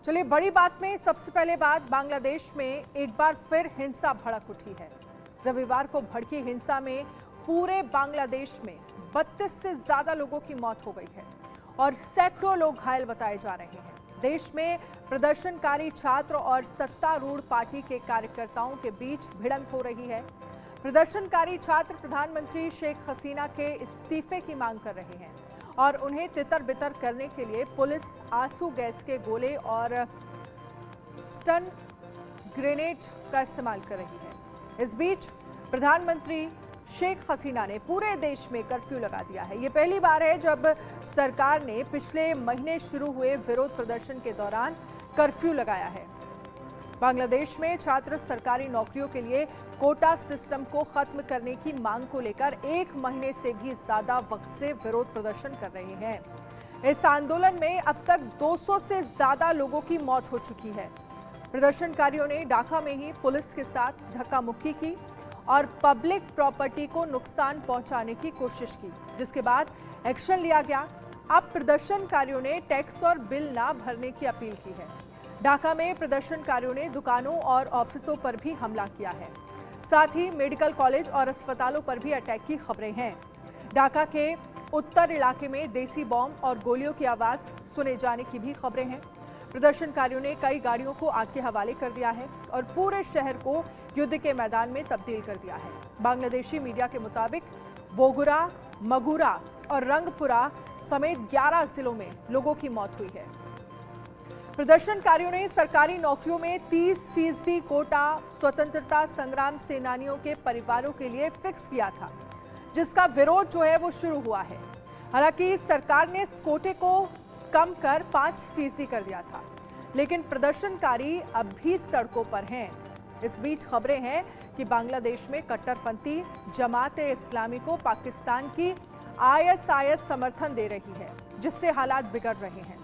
चलिए बड़ी बात में सबसे पहले बात, बांग्लादेश में एक बार फिर हिंसा भड़क उठी है। रविवार को भड़की हिंसा में पूरे बांग्लादेश में 32 से ज्यादा लोगों की मौत हो गई है और सैकड़ों लोग घायल बताए जा रहे हैं। देश में प्रदर्शनकारी छात्र और सत्तारूढ़ पार्टी के कार्यकर्ताओं के बीच भिड़ंत हो रही है। प्रदर्शनकारी छात्र प्रधानमंत्री शेख हसीना के इस्तीफे की मांग कर रहे हैं और उन्हें तितर बितर करने के लिए पुलिस आंसू गैस के गोले और स्टन ग्रेनेड का इस्तेमाल कर रही है। इस बीच प्रधानमंत्री शेख हसीना ने पूरे देश में कर्फ्यू लगा दिया है। ये पहली बार है जब सरकार ने पिछले महीने शुरू हुए विरोध प्रदर्शन के दौरान कर्फ्यू लगाया है। बांग्लादेश में छात्र सरकारी नौकरियों के लिए कोटा सिस्टम को खत्म करने की मांग को लेकर 1 महीने से भी ज्यादा वक्त से विरोध प्रदर्शन कर रहे हैं। इस आंदोलन में अब तक 200 से ज्यादा लोगों की मौत हो चुकी है। प्रदर्शनकारियों ने ढाका में ही पुलिस के साथ धक्का मुक्की की और पब्लिक प्रॉपर्टी को नुकसान पहुंचाने की कोशिश की, जिसके बाद एक्शन लिया गया। अब प्रदर्शनकारियों ने टैक्स और बिल ना भरने की अपील की है। ढाका में प्रदर्शनकारियों ने दुकानों और ऑफिसों पर भी हमला किया है। साथ ही मेडिकल कॉलेज और अस्पतालों पर भी अटैक की खबरें हैं। ढाका के उत्तर इलाके में देसी बॉम्ब और गोलियों की आवाज सुने जाने की भी खबरें हैं। प्रदर्शनकारियों ने कई गाड़ियों को आग के हवाले कर दिया है और पूरे शहर को युद्ध के मैदान में तब्दील कर दिया है। बांग्लादेशी मीडिया के मुताबिक बोगुरा, मगुरा और रंगपुरा समेत 11 जिलों में लोगों की मौत हुई है। प्रदर्शनकारियों ने सरकारी नौकरियों में 30% कोटा स्वतंत्रता संग्राम सेनानियों के परिवारों के लिए फिक्स किया था, जिसका विरोध जो है वो शुरू हुआ है। हालांकि सरकार ने इस कोटे को कम कर 5% कर दिया था, लेकिन प्रदर्शनकारी अब भी सड़कों पर हैं। इस बीच खबरें हैं कि बांग्लादेश में कट्टरपंथी जमात-ए-इस्लामी को पाकिस्तान की ISIS समर्थन दे रही है, जिससे हालात बिगड़ रहे हैं।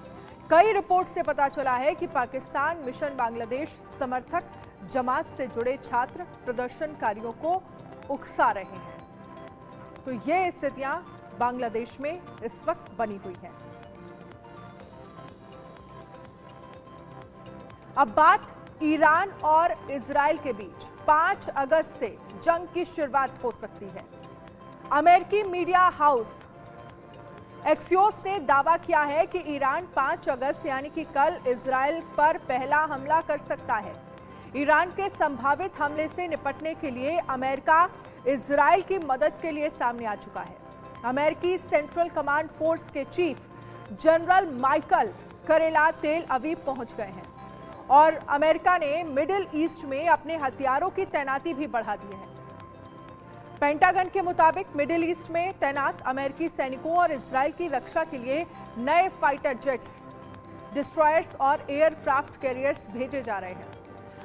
कई रिपोर्ट से पता चला है कि पाकिस्तान मिशन बांग्लादेश समर्थक जमात से जुड़े छात्र प्रदर्शनकारियों को उकसा रहे हैं। तो ये स्थितियां बांग्लादेश में इस वक्त बनी हुई हैं। अब बात ईरान और इजराइल के बीच 5 अगस्त से जंग की शुरुआत हो सकती है। अमेरिकी मीडिया हाउस एक्सियोस ने दावा किया है कि ईरान 5 अगस्त यानी कि कल इजराइल पर पहला हमला कर सकता है। ईरान के संभावित हमले से निपटने के लिए अमेरिका इजराइल की मदद के लिए सामने आ चुका है। अमेरिकी सेंट्रल कमांड फोर्स के चीफ जनरल माइकल करेला तेल अवीव पहुंच गए हैं और अमेरिका ने मिडिल ईस्ट में अपने हथियारों की तैनाती भी बढ़ा दी है। पेंटागन के मुताबिक मिडिल ईस्ट में तैनात अमेरिकी सैनिकों और इजराइल की रक्षा के लिए नए फाइटर जेट्स, डिस्ट्रॉयर्स और एयरक्राफ्ट कैरियर्स भेजे जा रहे हैं।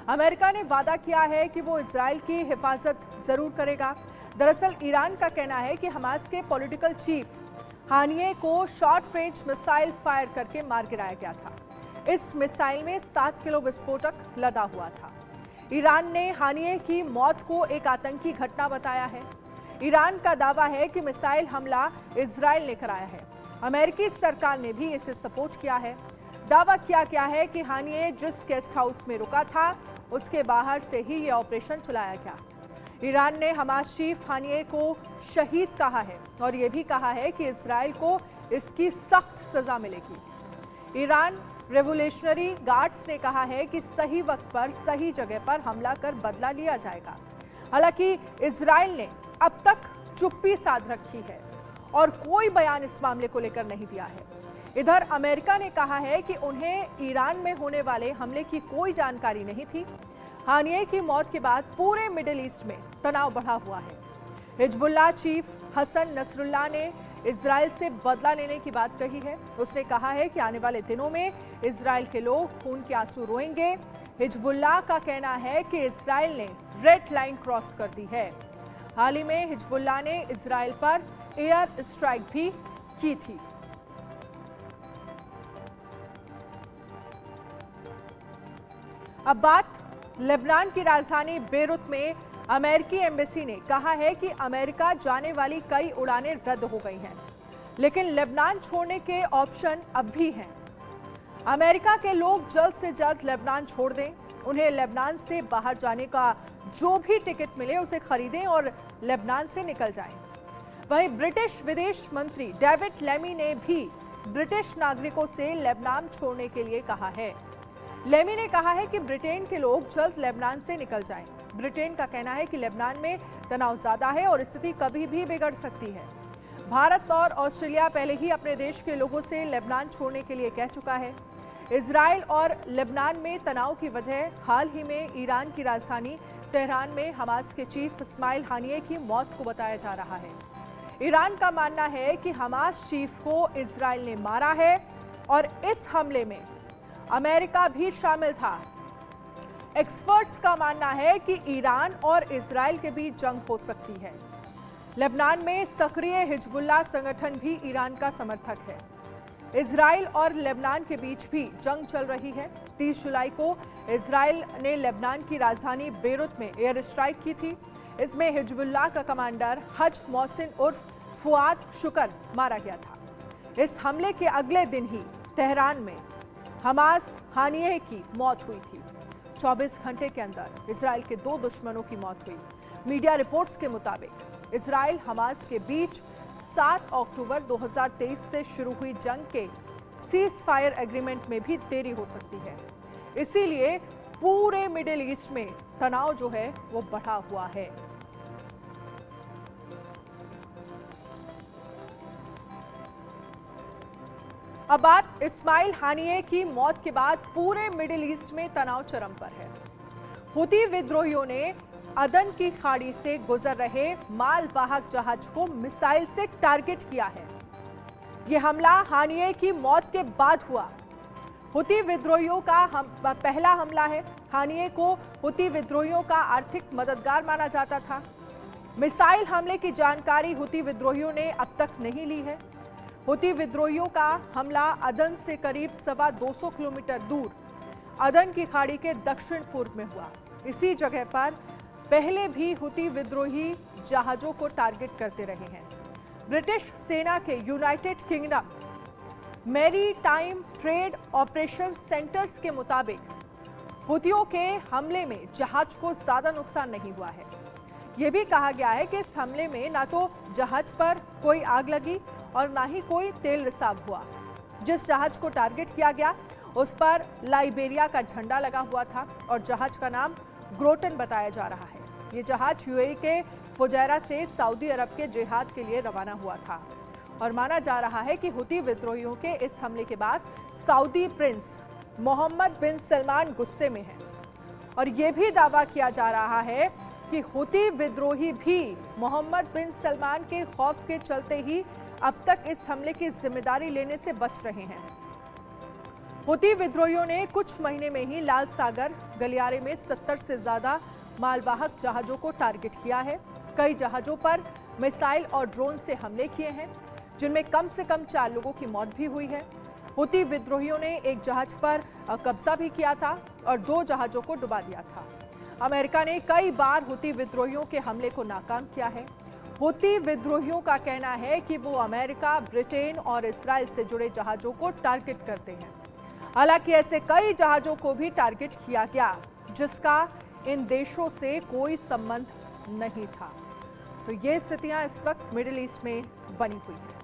अमेरिका ने वादा किया है कि वो इजराइल की हिफाजत जरूर करेगा। दरअसल ईरान का कहना है कि हमास के पॉलिटिकल चीफ हानिये को शॉर्ट रेंज मिसाइल फायर करके मार गिराया गया था। इस मिसाइल में 7 किलो विस्फोटक लदा हुआ था। ईरान ने हानिये की मौत को एक आतंकी घटना बताया है। ईरान का दावा है कि मिसाइल हमला इजराइल ने कराया है। अमेरिकी सरकार ने भी इसे सपोर्ट किया है। दावा किया गया है कि हानिये जिस गेस्ट हाउस में रुका था उसके बाहर से ही यह ऑपरेशन चलाया गया। ईरान ने हमास चीफ हानिये को शहीद कहा है और यह भी कहा है कि इजराइल को इसकी सख्त सजा मिलेगी। ईरान रेवोल्यूशनरी गार्ड्स ने कहा है कि सही वक्त पर सही जगह पर हमला कर बदला लिया जाएगा। हालांकि इजराइल ने अब तक चुप्पी साध रखी है और कोई बयान इस मामले को लेकर नहीं दिया है। इधर अमेरिका ने कहा है कि उन्हें ईरान में होने वाले हमले की कोई जानकारी नहीं थी। हानिये की मौत के बाद पूरे मिडिल ईस्ट में तनाव बढ़ा हुआ है। हिजबुल्लाह चीफ हसन नसरुल्लाह ने इजराइल से बदला लेने की बात कही है। उसने कहा है कि आने वाले दिनों में इजराइल के लोग खून के आंसू रोएंगे। हिजबुल्लाह का कहना है कि इजराइल ने रेड लाइन क्रॉस कर दी है। हाल ही में हिजबुल्लाह ने इजराइल पर एयर स्ट्राइक भी की थी। अब बात लेबनान की राजधानी बेरूत में अमेरिकी एम्बेसी ने कहा है कि अमेरिका जाने वाली कई उड़ानें रद्द हो गई हैं, लेकिन लेबनान छोड़ने के ऑप्शन अब भी हैं। अमेरिका के लोग जल्द से जल्द लेबनान छोड़ दें, उन्हें लेबनान से बाहर जाने का जो भी टिकट मिले उसे खरीदें और लेबनान से निकल जाएं। वहीं ब्रिटिश विदेश मंत्री डेविड लेमी ने भी ब्रिटिश नागरिकों से लेबनान छोड़ने के लिए कहा है। लेमी ने कहा है कि ब्रिटेन के लोग जल्द लेबनान से निकल जाएं। ब्रिटेन का कहना है कि लेबनान में तनाव ज्यादा है और स्थिति कभी भी बिगड़ सकती है। भारत और ऑस्ट्रेलिया पहले ही अपने देश के लोगों से लेबनान छोड़ने के लिए कह चुका है। इजराइल और लेबनान में तनाव की वजह हाल ही में ईरान की राजधानी तेहरान में हमास के चीफ इस्माइल हानिये की मौत को बताया जा रहा है। ईरान का मानना है कि हमास चीफ को इजराइल ने मारा है और इस हमले में अमेरिका भी शामिल था। एक्सपर्ट्स का मानना है कि ईरान और इजराइल के बीच जंग हो सकती है। लेबनान में सक्रिय हिजबुल्लाह संगठन भी ईरान का समर्थक है। इजराइल और लेबनान के बीच भी जंग चल रही है। 30 जुलाई को इजराइल ने लेबनान की राजधानी बेरूत में एयर स्ट्राइक की थी। इसमें हिजबुल्लाह का कमांडर हज मोहसिन उर्फ फुआद शुकर मारा गया था। इस हमले के अगले दिन ही तेहरान में हमास हानिये की मौत हुई थी। 24 घंटे के अंदर इजराइल के 2 दुश्मनों की मौत हुई। मीडिया रिपोर्ट्स के मुताबिक इजराइल हमास के बीच 7 अक्टूबर 2023 से शुरू हुई जंग के सीज फायर एग्रीमेंट में भी देरी हो सकती है। इसीलिए पूरे मिडिल ईस्ट में तनाव जो है वो बढ़ा हुआ है। अब बात इस्माइल हानिये की मौत के बाद पूरे मिडिल ईस्ट में तनाव चरम पर है। हुती विद्रोहियों ने अदन की खाड़ी से गुजर रहे मालवाहक जहाज को मिसाइल से टारगेट किया है। यह हमला हानिये की मौत के बाद हुआ। हुती विद्रोहियों का पहला हमला है। हानिये को हुती विद्रोहियों का आर्थिक मददगार माना जाता था। मिसाइल हमले की जानकारी हुती विद्रोहियों ने अब तक नहीं ली है। हुती विद्रोहियों का हमला अदन से करीब 250 किलोमीटर दूर अदन की खाड़ी के दक्षिण पूर्व में हुआ। इसी जगह पर पहले भी हुती विद्रोही जहाजों को टारगेट करते रहे हैं। ब्रिटिश सेना के United Kingdom maritime trade operation centres के मुताबिक हुतियों के हमले में जहाज को ज्यादा नुकसान नहीं हुआ है। यह भी कहा गया है कि इस हमले में ना तो जहाज पर कोई आग लगी और ना ही कोई तेल रिसाव हुआ। जिस जहाज को टारगेट किया गया उस पर लाइबेरिया का झंडा लगा हुआ था और जहाज का नाम ग्रोटन बताया जा रहा है। ये जहाज यूएई के फुजैरा से सऊदी अरब के जिहाद के लिए रवाना हुआ था और माना जा रहा है कि हुती विद्रोहियों के इस हमले के बाद सऊदी प्रिंस मोहम्मद बिन सलमान गुस्से में हैं और यह भी दावा किया जा रहा है कि हुती विद्रोही भी मोहम्मद बिन सलमान के खौफ के चलते ही अब तक इस हमले की जिम्मेदारी लेने से बच रहे हैं। हुती विद्रोहियों ने कुछ महीने में ही लाल सागर गलियारे में 70 से ज्यादा मालवाहक जहाजों को टारगेट किया है। कई जहाजों पर मिसाइल और ड्रोन से हमले किए हैं, जिनमें कम से कम 4 लोगों की मौत भी हुई है। हुती विद्रोहियों ने एक जहाज पर कब्जा भी किया था और 2 जहाजों को डुबा दिया था। अमेरिका ने कई बार हुती विद्रोहियों के हमले को नाकाम किया है। हुती विद्रोहियों का कहना है कि वो अमेरिका, ब्रिटेन और इजराइल से जुड़े जहाजों को टारगेट करते हैं। हालांकि ऐसे कई जहाजों को भी टारगेट किया गया जिसका इन देशों से कोई संबंध नहीं था। तो ये स्थितियां इस वक्त मिडिल ईस्ट में बनी हुई हैं।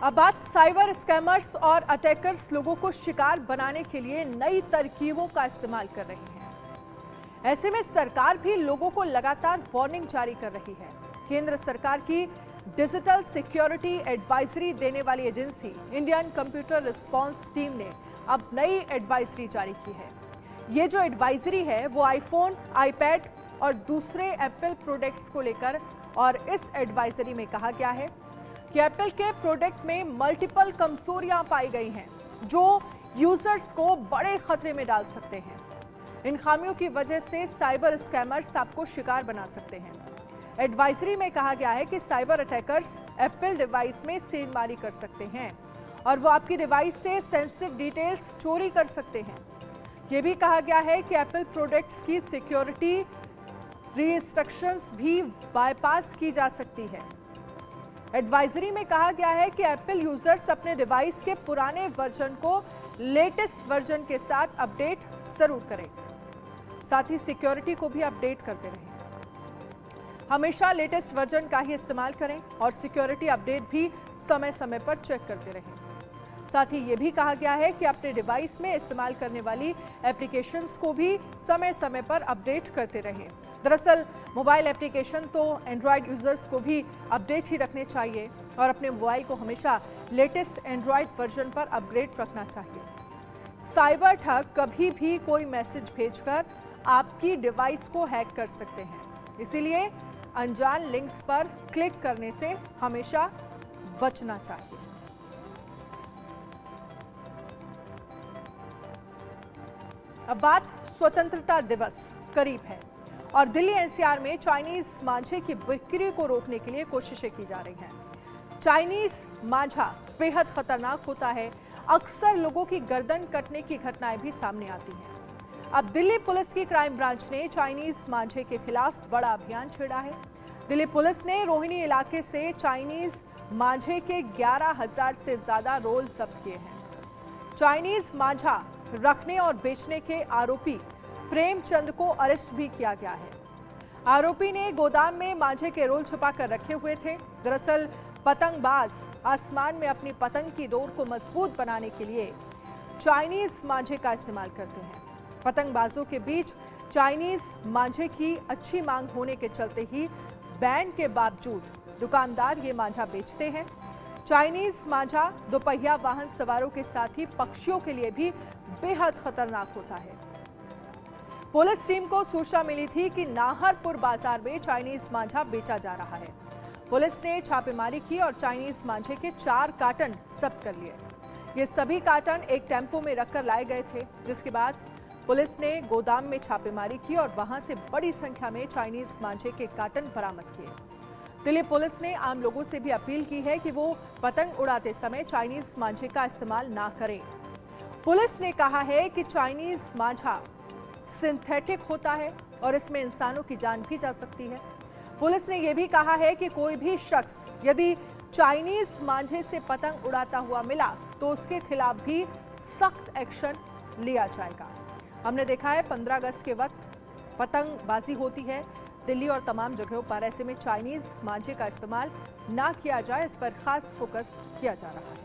अब बात साइबर स्कैमर्स और अटैकर्स लोगों को शिकार बनाने के लिए नई तरकीबों का इस्तेमाल कर रही हैं। ऐसे में सरकार भी लोगों को लगातार वार्निंग जारी कर रही है। केंद्र सरकार की डिजिटल सिक्योरिटी एडवाइजरी देने वाली agency Indian computer response team ने अब नई एडवाइजरी जारी की है। ये जो एडवाइजरी है वो आईफोन, आईपैड और दूसरे एप्पल प्रोडक्ट्स को लेकर, और इस एडवाइजरी में कहा गया है कि एप्पल के प्रोडक्ट में मल्टीपल कमजोरियां पाई गई हैं जो यूजर्स को बड़े खतरे में डाल सकते हैं। इन खामियों की वजह से साइबर स्कैमर्स आपको शिकार बना सकते हैं। एडवाइजरी में कहा गया है कि साइबर अटैकर्स एप्पल डिवाइस में सेंधमारी कर सकते हैं और वो आपकी डिवाइस से सेंसिटिव डिटेल्स चोरी कर सकते हैं। ये भी कहा गया है कि एप्पल प्रोडक्ट्स की सिक्योरिटी रिस्ट्रिक्शंस भी बाईपास की जा सकती है। एडवाइजरी में कहा गया है कि एप्पल यूजर्स अपने डिवाइस के पुराने वर्जन को लेटेस्ट वर्जन के साथ अपडेट जरूर करें। साथ ही सिक्योरिटी को भी अपडेट करते रहें। हमेशा लेटेस्ट वर्जन का ही इस्तेमाल करें और सिक्योरिटी अपडेट भी समय समय पर चेक करते रहें। साथ ही ये भी कहा गया है कि अपने डिवाइस में इस्तेमाल करने वाली एप्लीकेशंस को भी समय समय पर अपडेट करते रहें। दरअसल मोबाइल एप्लीकेशन तो एंड्रॉयड यूजर्स को भी अपडेट ही रखने चाहिए और अपने मोबाइल को हमेशा लेटेस्ट एंड्रॉयड वर्जन पर अपग्रेड रखना चाहिए। साइबर ठग कभी भी कोई मैसेज भेजकर आपकी डिवाइस को हैक कर सकते हैं, इसीलिए अनजान लिंक्स पर क्लिक करने से हमेशा बचना चाहिए। अब बात स्वतंत्रता दिवस करीब है और दिल्ली एनसीआर में चाइनीज मांझे की बिक्री को रोकने के लिए कोशिशें की जा रही हैं। चाइनीज मांझा बेहद खतरनाक होता है, अक्सर लोगों की गर्दन कटने की घटनाएं भी सामने आती हैं। अब दिल्ली पुलिस की क्राइम ब्रांच ने चाइनीज मांझे के खिलाफ बड़ा अभियान छेड़ा है। दिल्ली पुलिस ने रोहिणी इलाके से चाइनीज मांझे के 11,000 से ज्यादा रोल जब्त किए हैं। चाइनीज मांझा रखने और बेचने के आरोपी प्रेमचंद को अरेस्ट भी किया गया है। आरोपी ने गोदाम में मांझे के रोल छुपाकर रखे हुए थे। दरअसल पतंगबाज आसमान में अपनी पतंग की डोर को मजबूत बनाने के लिए चाइनीज मांझे का इस्तेमाल करते हैं। पतंगबाजों के बीच चाइनीज मांझे की अच्छी मांग होने के चलते ही बैन के बावजूद दुकानदार ये मांझा बेचते हैं। चाइनीज मांझा दोपहिया वाहन सवारों के साथ ही पक्षियों के लिए भी बेहद खतरनाक होता है। पुलिस टीम को सूचना मिली थी कि नाहरपुर बाजार में चाइनीज मांझा बेचा जा रहा है। पुलिस ने छापेमारी की और चाइनीज मांझे के 4 कार्टन जब्त कर लिए। ये सभी कार्टन एक टेम्पो में रखकर लाए गए थे, जिसके बाद पुलिस ने गोदाम में छापेमारी की और वहां से बड़ी संख्या में चाइनीज मांझे के कार्टन बरामद किए। दिल्ली पुलिस ने आम लोगों से भी अपील की है कि वो पतंग उड़ाते समय चाइनीज मांझे का इस्तेमाल ना करें। पुलिस ने कहा है कि चाइनीज मांझा सिंथेटिक होता है और इसमें इंसानों की जान भी जा सकती है। पुलिस ने यह भी कहा है कि कोई भी शख्स यदि चाइनीज मांझे से पतंग उड़ाता हुआ मिला तो उसके खिलाफ भी सख्त एक्शन लिया जाएगा। हमने देखा है 15 अगस्त के वक्त पतंगबाजी होती है दिल्ली और तमाम जगहों पर, ऐसे में चाइनीज मांझे का इस्तेमाल ना किया जाए, इस पर खास फोकस किया जा रहा है।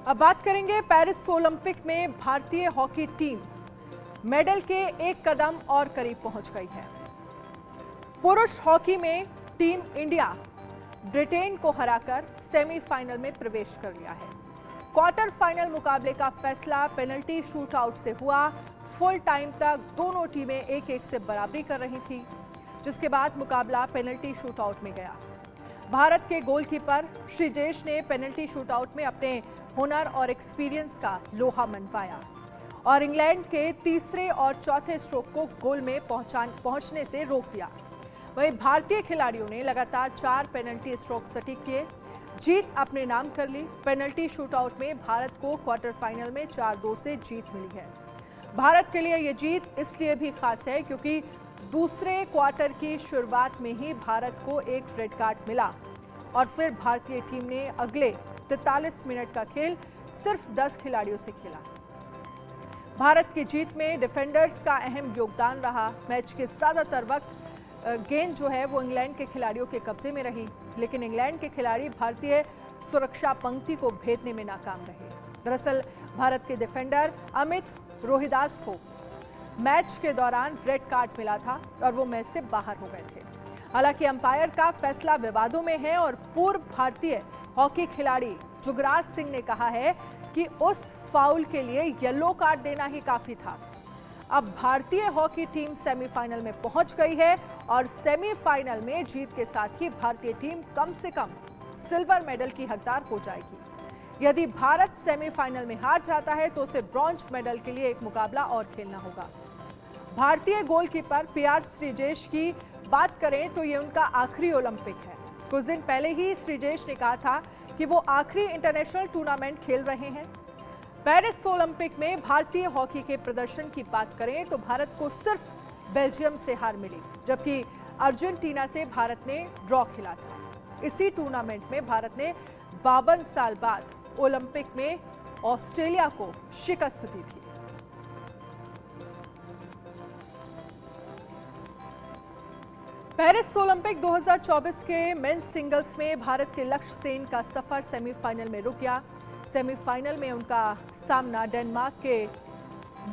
अब बात करेंगे पेरिस ओलंपिक में भारतीय हॉकी टीम मेडल के एक कदम और करीब पहुंच गई है। पुरुष हॉकी में टीम इंडिया ब्रिटेन को हराकर सेमीफाइनल में प्रवेश कर लिया है। क्वार्टर फाइनल मुकाबले का फैसला पेनल्टी शूटआउट से हुआ। फुल टाइम तक दोनों टीमें 1-1 से बराबरी कर रही थी, जिसके बाद मुकाबला पेनल्टी शूटआउट में गया। भारत के गोलकीपर श्रीजेश ने पेनल्टी शूटआउट में अपने हुनर और एक्सपीरियंस का लोहा मनवाया और इंग्लैंड के तीसरे और चौथे स्ट्रोक को गोल में पहुंचने से रोक दिया। वहीं भारतीय खिलाड़ियों ने लगातार 4 पेनल्टी स्ट्रोक सटीक किए, जीत अपने नाम कर ली। पेनल्टी शूटआउट में भारत को क्वार्टर फाइनल में 4-2 से जीत मिली है। भारत के लिए यह जीत इसलिए भी खास है क्योंकि दूसरे क्वार्टर की शुरुआत में ही भारत को एक रेड कार्ड मिला और फिर भारतीय टीम ने अगले 43 मिनट का खेल सिर्फ 10 खिलाड़ियों से खेला। भारत की जीत में डिफेंडर्स का अहम योगदान रहा। मैच के ज्यादातर वक्त गेंद जो है वो इंग्लैंड के खिलाड़ियों के कब्जे में रही, लेकिन इंग्लैंड के खिलाड़ी भारतीय सुरक्षा पंक्ति को भेदने में नाकाम रहे। दरअसल भारत के डिफेंडर अमित रोहिदास को मैच के दौरान रेड कार्ड मिला था और वो मैच से बाहर हो गए थे। हालांकि अंपायर का फैसला विवादों में है और पूर्व भारतीय हॉकी खिलाड़ी जुगराज सिंह ने कहा है कि उस फाउल के लिए येलो कार्ड देना ही काफी था। अब भारतीय हॉकी टीम सेमीफाइनल में पहुंच गई है और सेमीफाइनल में जीत के साथ ही भारतीय टीम कम से कम सिल्वर मेडल की हकदार हो जाएगी। यदि भारत सेमीफाइनल में हार जाता है तो उसे ब्रॉन्ज मेडल के लिए एक मुकाबला और खेलना होगा। भारतीय गोलकीपर पीआर श्रीजेश की बात करें तो ये उनका आखिरी ओलंपिक है। कुछ दिन पहले ही श्रीजेश ने कहा था कि वो आखिरी इंटरनेशनल टूर्नामेंट खेल रहे हैं। पेरिस ओलंपिक में भारतीय हॉकी के प्रदर्शन की बात करें तो भारत को सिर्फ बेल्जियम से हार मिली, जबकि अर्जेंटीना से भारत ने ड्रॉ खेला था। इसी टूर्नामेंट में भारत ने 52 साल बाद ओलंपिक में ऑस्ट्रेलिया को शिकस्त दी थी। पेरिस ओलंपिक 2024 के मेंस सिंगल्स में भारत के लक्ष्य सेन का सफर सेमीफाइनल में रुक गया। सेमीफाइनल में उनका सामना डेनमार्क के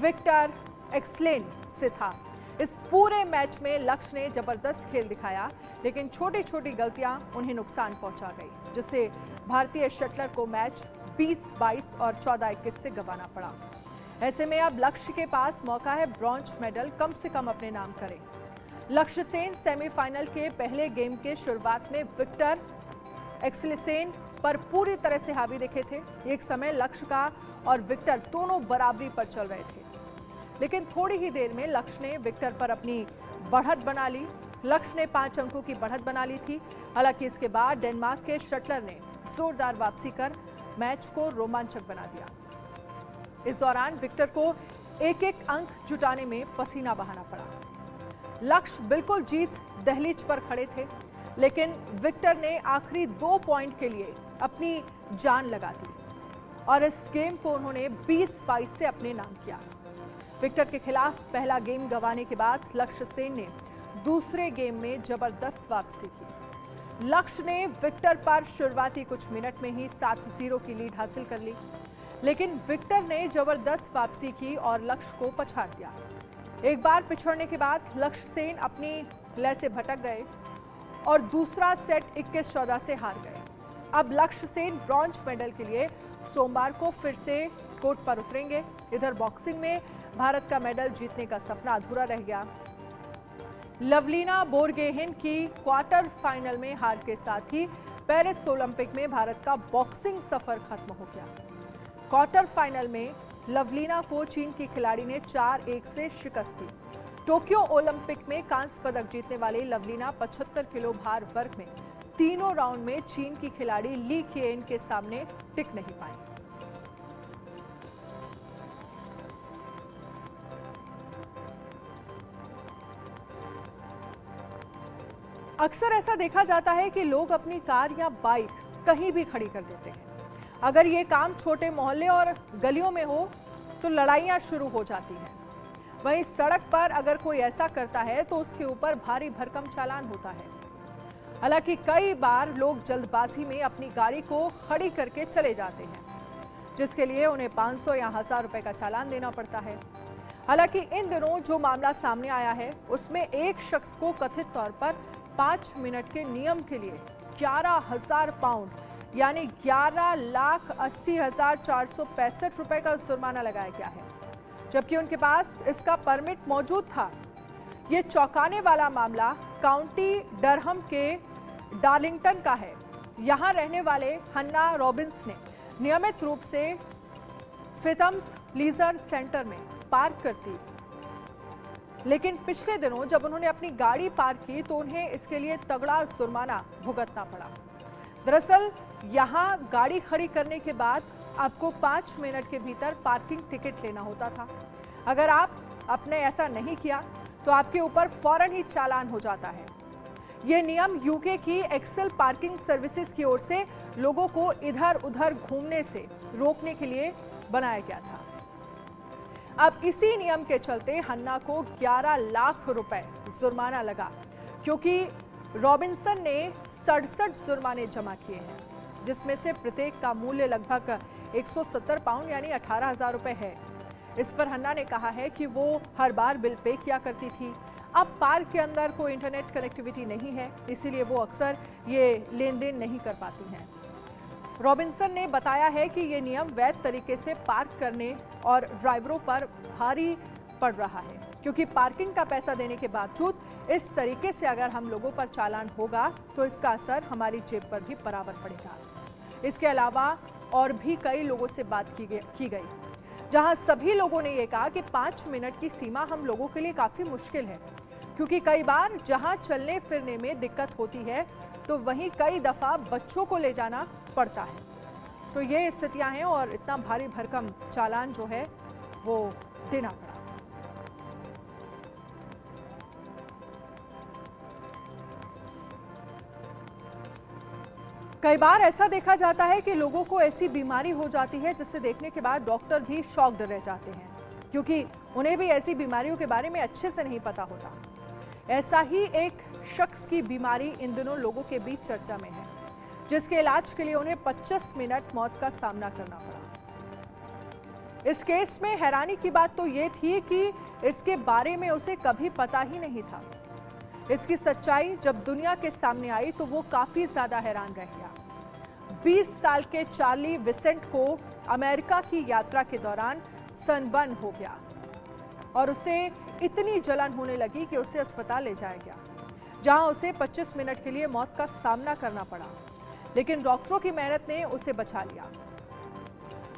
विक्टर एक्सलेन से था। इस पूरे मैच में लक्ष्य ने जबरदस्त खेल दिखाया, लेकिन छोटी छोटी गलतियां उन्हें नुकसान पहुंचा गई, जिससे भारतीय शटलर को मैच 20-22 और 14-21 से गंवाना पड़ा। ऐसे में अब लक्ष्य के पास मौका है ब्रॉन्ज मेडल कम से कम अपने नाम करें। लक्ष्य सेन सेमीफाइनल के पहले गेम के शुरुआत में विक्टर एक्सलेन पर पूरी तरह से हावी दिखे थे। एक समय लक्ष्य का और विक्टर दोनों बराबरी पर चल रहे थे, लेकिन थोड़ी ही देर में लक्ष्य ने विक्टर पर अपनी बढ़त बना ली। लक्ष्य ने 5 अंकों की बढ़त बना ली थी। हालांकि इसके बाद डेनमार्क के शटलर ने जोरदार वापसी कर मैच को रोमांचक बना दिया। इस दौरान विक्टर को एक-एक अंक जुटाने में पसीना बहाना पड़ा। लक्ष्य बिल्कुल जीत दहलीज पर खड़े थे, लेकिन विक्टर ने आखिरी 2 पॉइंट के लिए अपनी जान लगा दी और इस गेम को उन्होंने 20-22 से अपने नाम किया। विक्टर के खिलाफ पहला गेम गंवाने के बाद लक्ष्य सेन ने दूसरे गेम में जबरदस्त वापसी की। लक्ष्य ने विक्टर पर शुरुआती कुछ मिनट में ही 7-0 की लीड हासिल कर ली, लेकिन विक्टर ने जबरदस्त वापसी की और लक्ष्य को पछाड़ दिया। एक बार पिछड़ने के बाद लक्ष्य सेन अपनी लय से भटक गए और दूसरा सेट 21-14 से हार गए। अब लक्ष्य सेन ब्रॉन्ज मेडल के लिए सोमवार को फिर से कोर्ट पर उतरेंगे। इधर बॉक्सिंग में भारत का मेडल जीतने का सपना अधूरा रह गया। लवलीना बोरगोहेन की क्वार्टर फाइनल में हार के साथ ही पेरिस ओलंपिक में भारत का बॉक्सिंग सफर खत्म हो गया। क्वार्टर फाइनल में लवलीना को चीन की खिलाड़ी ने 4-1 से शिकस्त दी। टोक्यो ओलंपिक में कांस्य पदक जीतने वाली लवलीना 75 किलो भार वर्ग में तीनों राउंड में चीन की खिलाड़ी ली केन के सामने टिक नहीं पाई। अक्सर ऐसा देखा जाता है कि लोग अपनी कार या बाइक कहीं भी खड़ी कर देते हैं। अगर ये काम छोटे मोहल्ले और गलियों में हो तो लड़ाइयां शुरू हो जाती हैं। वहीं सड़क पर अगर कोई ऐसा करता है तो उसके ऊपर भारी भरकम चालान होता है। हालांकि कई बार लोग जल्दबाजी में अपनी गाड़ी को खड़ी करके चले जाते हैं, जिसके लिए उन्हें 500 या 1000 रुपए का चालान देना पड़ता है। हालांकि इन दिनों जो मामला सामने आया है उसमें एक शख्स को कथित तौर पर 5 मिनट के नियम के लिए 11,000 पाउंड यानी 11,80,465 रुपए का जुर्माना लगाया गया है, जबकि उनके पास इसका परमिट मौजूद था। ये चौंकाने वाला मामला काउंटी डरहम के डार्लिंगटन का है। यहां रहने वाले हन्ना रॉबिन्स ने नियमित रूप से फिथम्स लीजर सेंटर में पार्क करती, लेकिन पिछले दिनों जब उन्होंने अपनी गाड़ी पार्क की तो उन्हें इसके लिए तगड़ा जुर्माना भुगतना पड़ा। दरअसल यहां गाड़ी खड़ी करने के बाद आपको 5 मिनट के भीतर पार्किंग टिकट लेना होता था। अगर आपने ऐसा नहीं किया तो आपके ऊपर फौरन ही चालान हो जाता है। यह नियम यूके की एक्सेल पार्किंग सर्विसेज की ओर से लोगों को इधर उधर घूमने से रोकने के लिए बनाया गया था। अब इसी नियम के चलते हन्ना को 11 लाख रुपए जुर्माना लगा, क्योंकि रॉबिन्सन ने 67 जुर्माने जमा किए हैं, जिसमें से प्रत्येक का मूल्य लगभग 170 पाउंड यानी 18,000 रुपए है। इस पर हन्ना ने कहा है कि वो हर बार बिल पे किया करती थी। अब पार्क के अंदर कोई इंटरनेट कनेक्टिविटी नहीं है, इसीलिए वो अक्सर ये लेन देन नहीं कर पाती हैं। रॉबिन्सन ने बताया है कि ये नियम वैध तरीके से पार्क करने और ड्राइवरों पर भारी पड़ रहा है, क्योंकि पार्किंग का पैसा देने के बावजूद इस तरीके से अगर हम लोगों पर चालान होगा तो इसका असर हमारी जेब पर भी बराबर पड़ेगा। इसके अलावा और भी कई लोगों से बात की गई, जहां सभी लोगों ने यह कहा कि 5 मिनट की सीमा हम लोगों के लिए काफी मुश्किल है, क्योंकि कई बार जहां चलने फिरने में दिक्कत होती है तो वहीं कई दफा बच्चों को ले जाना पड़ता है। तो ये स्थितियां हैं और इतना भारी भरकम चालान जो है वो देना पड़ा। कई बार ऐसा देखा जाता है कि लोगों को ऐसी बीमारी हो जाती है जिसे देखने के बाद डॉक्टर भी शॉक्ड रह जाते हैं, क्योंकि उन्हें भी ऐसी बीमारियों के बारे में अच्छे से नहीं पता होता। ऐसा ही एक शख्स की बीमारी इन दिनों लोगों के बीच चर्चा में है, जिसके इलाज के लिए उन्हें 25 मिनट मौत का सामना करना पड़ा। इस केस में हैरानी की बात तो यह थी कि इसके बारे में उसे कभी पता ही नहीं था। इसकी सच्चाई जब दुनिया के सामने आई तो वो काफी ज्यादा हैरान रह गया। 20 साल के चार्ली विसेंट को अमेरिका की यात्रा के दौरान सनबर्न हो गया और उसे इतनी जलन होने लगी कि उसे अस्पताल ले जाया गया, जहां उसे 25 मिनट के लिए मौत का सामना करना पड़ा। लेकिन डॉक्टरों की मेहनत ने उसे बचा लिया।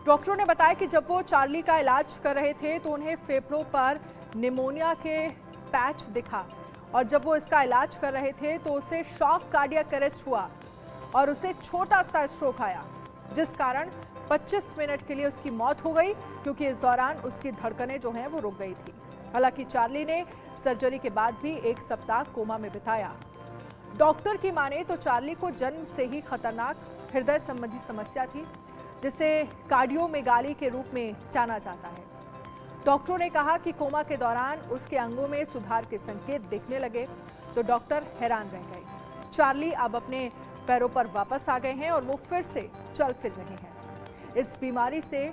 डॉक्टरों ने बताया कि जब वो चार्ली का इलाज कर रहे थे तो उन्हें फेफड़ों पर निमोनिया के पैच दिखा, और जब वो इसका इलाज कर रहे थे तो उसे शॉक कार्डियक अरेस्ट हुआ और उसे छोटा सा स्ट्रोक आया, जिस कारण 25 मिनट के लिए उसकी मौत हो गई, क्योंकि इस दौरान उसकी धड़कनें जो हैं वो रुक गई थी। हालांकि चार्ली ने सर्जरी के बाद भी 1 सप्ताह कोमा में बिताया। डॉक्टर की माने तो चार्ली को जन्म से ही खतरनाक हृदय संबंधी समस्या थी, जिसे कार्डियोमेगाली के रूप में जाना जाता है। डॉक्टरों ने कहा कि कोमा के दौरान उसके अंगों में सुधार के संकेत दिखने लगे तो डॉक्टर हैरान रह गए। चार्ली अब अपने पैरों पर वापस आ गए हैं और वो फिर से चल फिर रहे हैं। इस बीमारी से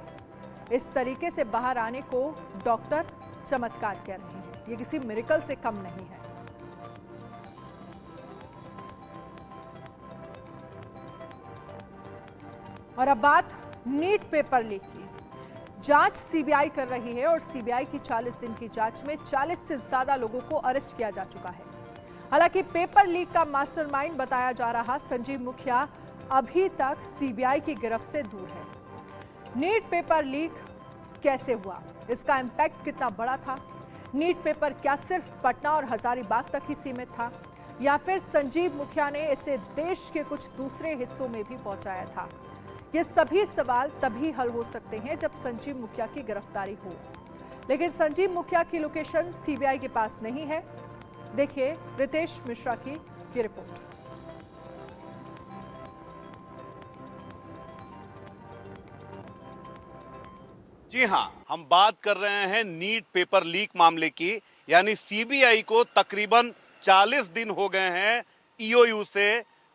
इस तरीके से बाहर आने को डॉक्टर चमत्कार कह रहे हैं। ये किसी मिरेकल से कम नहीं है। और अब बात नीट पेपर लीक की। जांच सीबीआई कर रही है और सीबीआई की 40 दिन की जांच में 40 से ज्यादा लोगों को अरेस्ट किया जा चुका है। हालांकि पेपर लीक का मास्टरमाइंड बताया जा रहा संजीव मुखिया अभी तक सीबीआई की गिरफ्त से दूर है। नीट पेपर लीक कैसे हुआ, इसका इंपैक्ट कितना बड़ा था? नीट पेपर क्या सिर्फ पटना और हजारीबाग तक ही सीमित था, या फिर संजीव मुखिया ने इसे देश के कुछ दूसरे हिस्सों में भी पहुंचाया था? ये सभी सवाल तभी हल हो सकते हैं जब संजीव मुखिया की गिरफ्तारी हो। लेकिन संजीव मुखिया की लोकेशन सीबीआई के पास नहीं है। देखिए रितेश मिश्रा की ये रिपोर्ट। जी हां, हम बात कर रहे हैं नीट पेपर लीक मामले की। यानी सीबीआई को तकरीबन 40 दिन हो गए हैं ईओयू से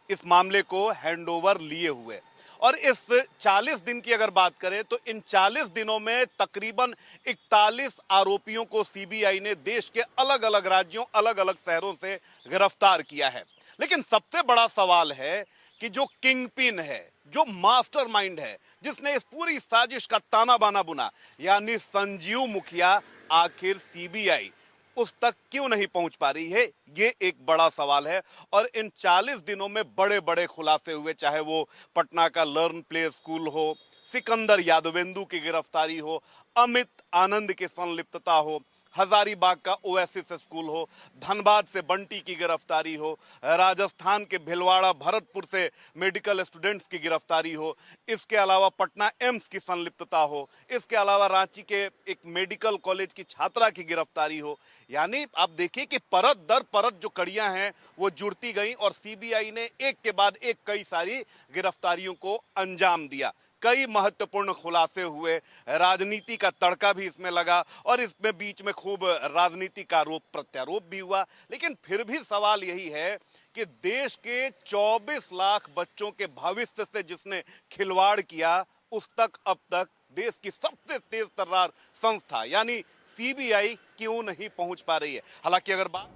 इस मामले को हैंडओवर लिए हुए। और इस 40 दिन की अगर बात करें तो इन 40 दिनों में तकरीबन 41 आरोपियों को सीबीआई ने देश के अलग अलग राज्यों, अलग अलग शहरों से गिरफ्तार किया है। लेकिन सबसे बड़ा सवाल है कि जो किंगपिन है, जो मास्टरमाइंड है, जिसने इस पूरी साजिश का ताना बाना बुना, यानी संजीव मुखिया, आखिर सीबीआई उस तक क्यों नहीं पहुंच पा रही है? ये एक बड़ा सवाल है। और इन 40 दिनों में बड़े बड़े खुलासे हुए, चाहे वो पटना का लर्न प्ले स्कूल हो, सिकंदर यादवेंदु की गिरफ्तारी हो, अमित आनंद की संलिप्तता हो, हजारीबाग का ओएसिस स्कूल हो, धनबाद से बंटी की गिरफ्तारी हो, राजस्थान के भिलवाड़ा भरतपुर से मेडिकल स्टूडेंट्स की गिरफ्तारी हो, इसके अलावा पटना एम्स की संलिप्तता हो, इसके अलावा रांची के एक मेडिकल कॉलेज की छात्रा की गिरफ्तारी हो। यानी आप देखिए कि परत दर परत जो कड़ियां हैं वो जुड़ती गई और सीबीआई ने एक के बाद एक कई सारी गिरफ्तारियों को अंजाम दिया। कई महत्वपूर्ण खुलासे हुए, राजनीति का तड़का भी इसमें लगा और इसमें बीच में खूब राजनीति का आरोप प्रत्यारोप भी हुआ। लेकिन फिर भी सवाल यही है कि देश के 24 लाख बच्चों के भविष्य से जिसने खिलवाड़ किया, उस तक अब तक देश की सबसे तेज तर्रार संस्था यानी सीबीआई क्यों नहीं पहुंच पा रही है? हालांकि अगर बात